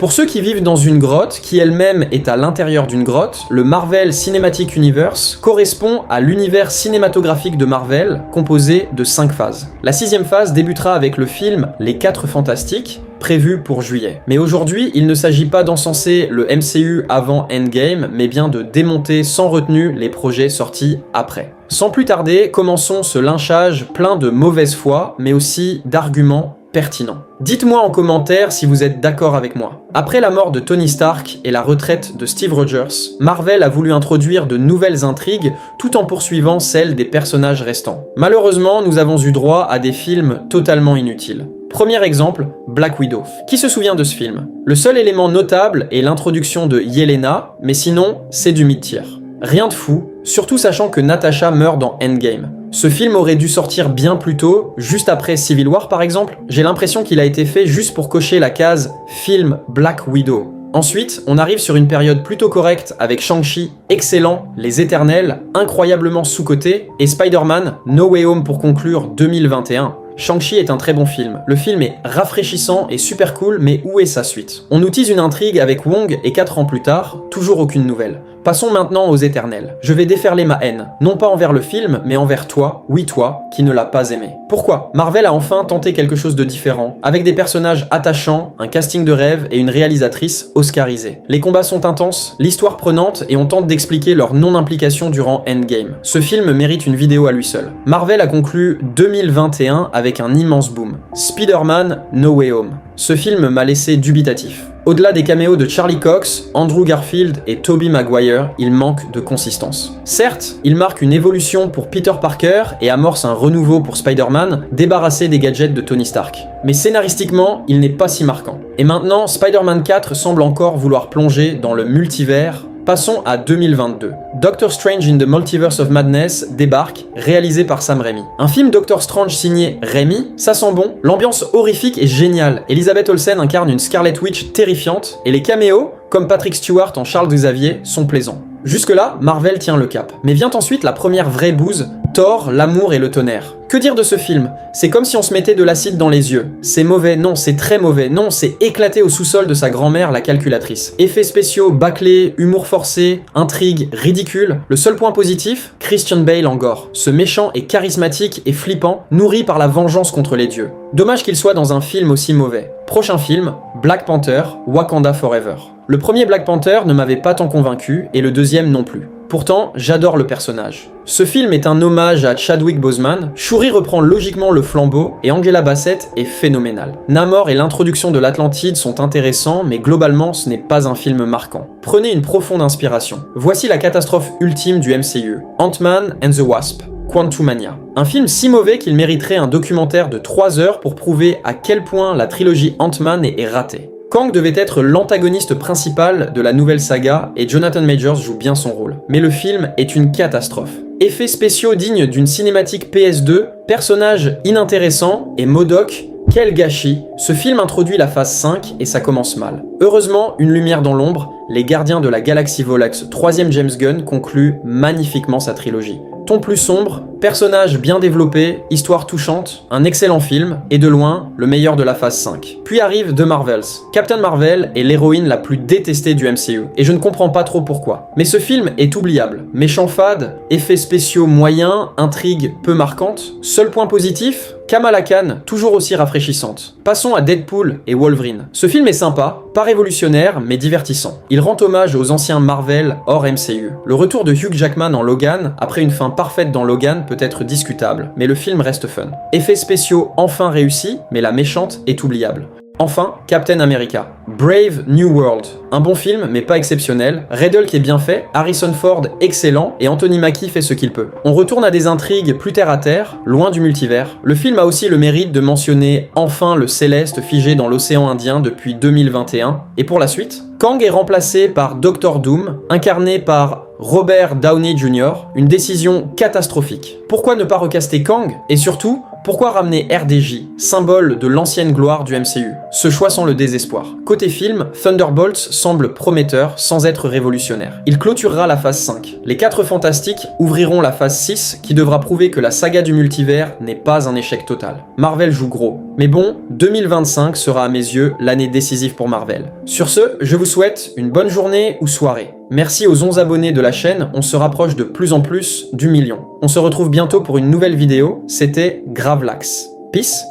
Pour ceux qui vivent dans une grotte, qui elle-même est à l'intérieur d'une grotte, le Marvel Cinematic Universe correspond à l'univers cinématographique de Marvel, composé de 5 phases. La 6e phase débutera avec le film Les 4 Fantastiques, prévu pour juillet. Mais aujourd'hui, il ne s'agit pas d'encenser le MCU avant Endgame, mais bien de démonter sans retenue les projets sortis après. Sans plus tarder, commençons ce lynchage plein de mauvaise foi, mais aussi d'arguments pertinents. Dites-moi en commentaire si vous êtes d'accord avec moi. Après la mort de Tony Stark et la retraite de Steve Rogers, Marvel a voulu introduire de nouvelles intrigues tout en poursuivant celles des personnages restants. Malheureusement, nous avons eu droit à des films totalement inutiles. Premier exemple, Black Widow. Qui se souvient de ce film? Le seul élément notable est l'introduction de Yelena, mais sinon, c'est du mid-tier. Rien de fou, surtout sachant que Natasha meurt dans Endgame. Ce film aurait dû sortir bien plus tôt, juste après Civil War par exemple. J'ai l'impression qu'il a été fait juste pour cocher la case film Black Widow. Ensuite, on arrive sur une période plutôt correcte avec Shang-Chi, excellent, Les Éternels, incroyablement sous-coté, et Spider-Man, No Way Home pour conclure 2021. Shang-Chi est un très bon film. Le film est rafraîchissant et super cool, mais où est sa suite? On nous tease une intrigue avec Wong et 4 ans plus tard, toujours aucune nouvelle. Passons maintenant aux Éternels. Je vais déferler ma haine, non pas envers le film, mais envers toi, oui toi, qui ne l'as pas aimé. Pourquoi? Marvel a enfin tenté quelque chose de différent, avec des personnages attachants, un casting de rêve et une réalisatrice oscarisée. Les combats sont intenses, l'histoire prenante et on tente d'expliquer leur non-implication durant Endgame. Ce film mérite une vidéo à lui seul. Marvel a conclu 2021 avec un immense boom. Spider-Man No Way Home. Ce film m'a laissé dubitatif. Au-delà des caméos de Charlie Cox, Andrew Garfield et Tobey Maguire, il manque de consistance. Certes, il marque une évolution pour Peter Parker et amorce un renouveau pour Spider-Man, débarrassé des gadgets de Tony Stark. Mais scénaristiquement, il n'est pas si marquant. Et maintenant, Spider-Man 4 semble encore vouloir plonger dans le multivers. Passons à 2022. Doctor Strange in the Multiverse of Madness débarque, réalisé par Sam Raimi. Un film Doctor Strange signé Raimi, ça sent bon, l'ambiance horrifique est géniale, Elizabeth Olsen incarne une Scarlet Witch terrifiante, et les caméos, comme Patrick Stewart en Charles Xavier, sont plaisants. Jusque-là, Marvel tient le cap. Mais vient ensuite la première vraie bouse, Thor, l'amour et le tonnerre. Que dire de ce film? C'est comme si on se mettait de l'acide dans les yeux. C'est mauvais, non, c'est très mauvais, non, c'est éclaté au sous-sol de sa grand-mère, la calculatrice. Effets spéciaux bâclés, humour forcé, intrigue ridicule. Le seul point positif, Christian Bale en gore. Ce méchant est charismatique et flippant, nourri par la vengeance contre les dieux. Dommage qu'il soit dans un film aussi mauvais. Prochain film, Black Panther, Wakanda Forever. Le premier Black Panther ne m'avait pas tant convaincu, et le deuxième non plus. Pourtant, j'adore le personnage. Ce film est un hommage à Chadwick Boseman, Shuri reprend logiquement le flambeau, et Angela Bassett est phénoménale. Namor et l'introduction de l'Atlantide sont intéressants, mais globalement, ce n'est pas un film marquant. Prenez une profonde inspiration. Voici la catastrophe ultime du MCU, Ant-Man and the Wasp. Quantumania. Un film si mauvais qu'il mériterait un documentaire de 3 heures pour prouver à quel point la trilogie Ant-Man est ratée. Kang devait être l'antagoniste principal de la nouvelle saga et Jonathan Majors joue bien son rôle. Mais le film est une catastrophe. Effets spéciaux dignes d'une cinématique PS2, personnages inintéressants et MODOK, quel gâchis. Ce film introduit la phase 5 et ça commence mal. Heureusement, une lumière dans l'ombre, les Gardiens de la Galaxie Volax 3e James Gunn conclut magnifiquement sa trilogie. Ton plus sombre, personnages bien développés, histoire touchante, un excellent film, et de loin, le meilleur de la phase 5. Puis arrive The Marvels. Captain Marvel est l'héroïne la plus détestée du MCU, et je ne comprends pas trop pourquoi. Mais ce film est oubliable. Méchant fade, effets spéciaux moyens, intrigue peu marquante. Seul point positif, Kamala Khan, toujours aussi rafraîchissante. Passons à Deadpool et Wolverine. Ce film est sympa, pas révolutionnaire, mais divertissant. Il rend hommage aux anciens Marvel hors MCU. Le retour de Hugh Jackman en Logan, après une fin parfaite dans Logan, peut être discutable, mais le film reste fun. Effets spéciaux enfin réussis, mais la méchante est oubliable. Enfin, Captain America. Brave New World. Un bon film, mais pas exceptionnel. Riddle qui est bien fait, Harrison Ford excellent, et Anthony Mackie fait ce qu'il peut. On retourne à des intrigues plus terre à terre, loin du multivers. Le film a aussi le mérite de mentionner enfin le Céleste figé dans l'océan Indien depuis 2021. Et pour la suite, Kang est remplacé par Doctor Doom, incarné par Robert Downey Jr., une décision catastrophique. Pourquoi ne pas recaster Kang? Et surtout, pourquoi ramener RDJ, symbole de l'ancienne gloire du MCU? Ce choix sent le désespoir. Côté film, Thunderbolts semble prometteur sans être révolutionnaire. Il clôturera la phase 5. Les 4 Fantastiques ouvriront la phase 6 qui devra prouver que la saga du multivers n'est pas un échec total. Marvel joue gros. Mais bon, 2025 sera à mes yeux l'année décisive pour Marvel. Sur ce, je vous souhaite une bonne journée ou soirée. Merci aux 11 abonnés de la chaîne, on se rapproche de plus en plus du million. On se retrouve bientôt pour une nouvelle vidéo, c'était Gravelax. Peace.